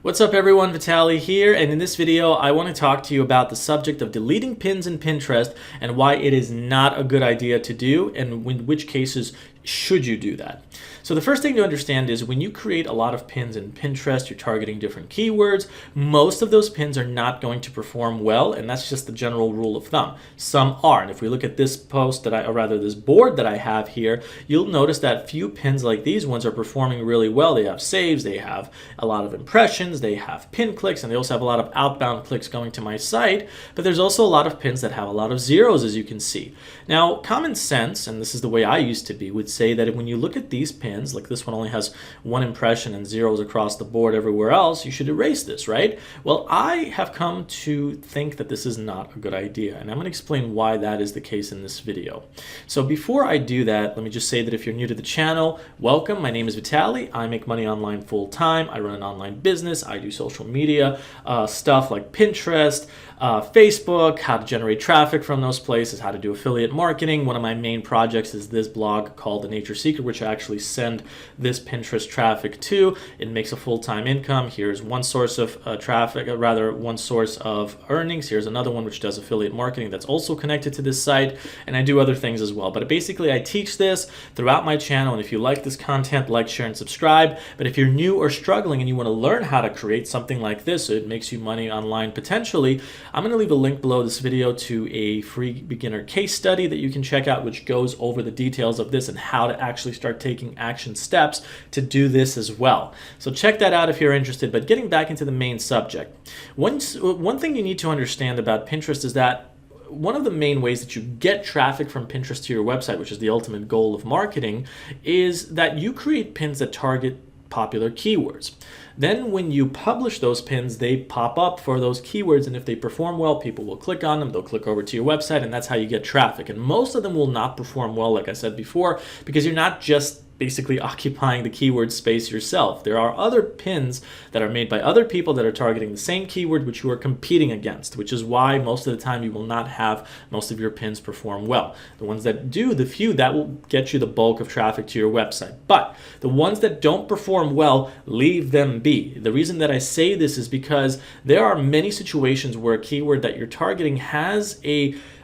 What's up everyone, Vitaly here, and in this video I want to talk to you about the subject of deleting pins in Pinterest and why it is not a good idea to do and in which cases should you do that. So the first thing to understand is when you create a lot of pins in Pinterest, you're targeting different keywords, most of those pins are not going to perform well, and that's just the general rule of thumb. Some are, and if we look at this post or rather this board that I have here, you'll notice that few pins like these ones are performing really well. They have saves, they have a lot of impressions, they have pin clicks, and they also have a lot of outbound clicks going to my site, but there's also a lot of pins that have a lot of zeros, as you can see. Now, common sense, and this is the way I used to be, would say that when you look at these pins, like this one only has one impression and zeros across the board everywhere else, you should erase this, right? Well, I have come to think that this is not a good idea, and I'm going to explain why that is the case in this video. So before I do that, let me just say that if you're new to the channel, welcome. My name is Vitaly. I make money online full-time. I run an online business. I do social media stuff like Pinterest, Facebook, how to generate traffic from those places, how to do affiliate marketing. One of my main projects is this blog called The Nature Secret, which I actually send this Pinterest traffic to. It makes a full-time income. Here's one source of traffic, rather one source of earnings. Here's another one which does affiliate marketing that's also connected to this site, and I do other things as well. But basically I teach this throughout my channel, and if you like this content, like, share, and subscribe. But if you're new or struggling and you want to learn how to create something like this so it makes you money online potentially, I'm going to leave a link below this video to a free beginner case study that you can check out, which goes over the details of this and how to actually start taking action steps to do this as well. So check that out if you're interested. But getting back into the main subject, one thing you need to understand about Pinterest is that one of the main ways that you get traffic from Pinterest to your website, which is the ultimate goal of marketing, is that you create pins that target popular keywords. Then when you publish those pins, they pop up for those keywords, and if they perform well, people will click on them, they'll click over to your website, and that's how you get traffic. And most of them will not perform well, like I said before, because you're not just basically occupying the keyword space yourself. There are other pins that are made by other people that are targeting the same keyword which you are competing against, which is why most of the time you will not have most of your pins perform well. The ones that do, the few, that will get you the bulk of traffic to your website. But the ones that don't perform well, leave them be. The reason that I say this is because there are many situations where a keyword that you're targeting has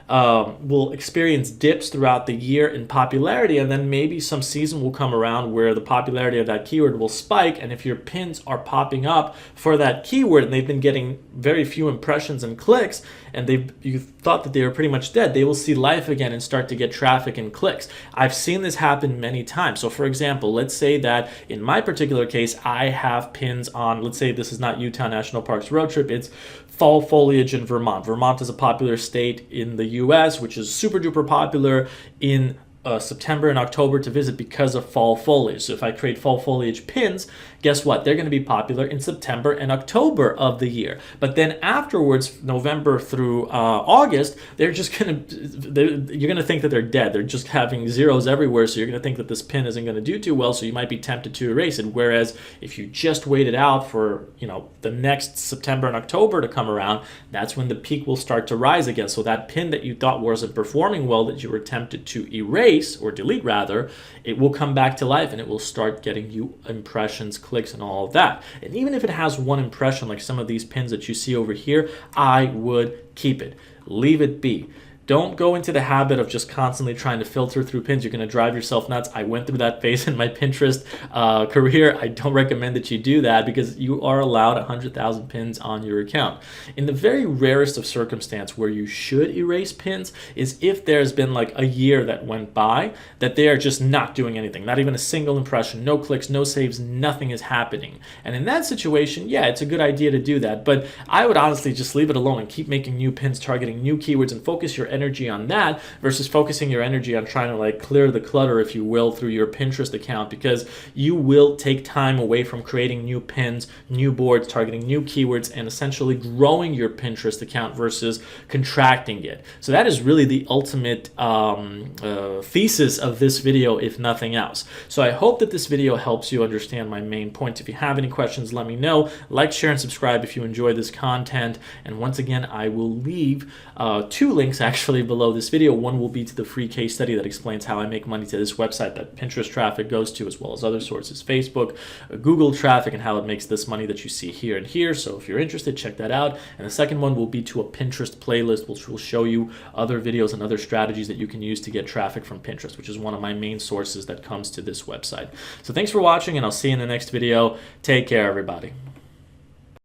will experience dips throughout the year in popularity, and then maybe some season will come around where the popularity of that keyword will spike, and if your pins are popping up for that keyword and they've been getting very few impressions and clicks, and you thought that they were pretty much dead, they will see life again and start to get traffic and clicks. I've seen this happen many times. So for example, let's say that in my particular case, I have pins on, let's say this is not Utah National Parks road trip, it's fall foliage in Vermont. Vermont is a popular state in the US, which is super duper popular in September and October to visit because of fall foliage. So if I create fall foliage pins, guess what? They're going to be popular in September and October of the year. But then afterwards, November through August, you're going to think that they're dead. They're just having zeros everywhere, so you're going to think that this pin isn't going to do too well, so you might be tempted to erase it. Whereas if you just waited out for the next September and October to come around, that's when the peak will start to rise again. So that pin that you thought wasn't performing well, that you were tempted to erase, or delete rather, it will come back to life and it will start getting you impressions, clicks, and all of that. And even if it has one impression, like some of these pins that you see over here, I would keep it. Leave it be. Don't go into the habit of just constantly trying to filter through pins. You're going to drive yourself nuts. I went through that phase in my Pinterest career. I don't recommend that you do that because you are allowed 100,000 pins on your account. In the very rarest of circumstance where you should erase pins is if there's been like a year that went by that they are just not doing anything, not even a single impression, no clicks, no saves, nothing is happening. And in that situation, yeah, it's a good idea to do that. But I would honestly just leave it alone and keep making new pins, targeting new keywords, and focus your energy on that versus focusing your energy on trying to clear the clutter, if you will, through your Pinterest account, because you will take time away from creating new pins, new boards, targeting new keywords, and essentially growing your Pinterest account versus contracting it. So that is really the ultimate thesis of this video, if nothing else. So I hope that this video helps you understand my main point. If you have any questions, let me know. Like, share, and subscribe if you enjoy this content. And once again, I will leave 2 links actually actually below this video. One will be to the free case study that explains how I make money to this website that Pinterest traffic goes to, as well as other sources, Facebook, Google traffic, and how it makes this money that you see here and here. So if you're interested, check that out. And the second one will be to a Pinterest playlist, which will show you other videos and other strategies that you can use to get traffic from Pinterest, which is one of my main sources that comes to this website. So thanks for watching, and I'll see you in the next video. Take care, everybody.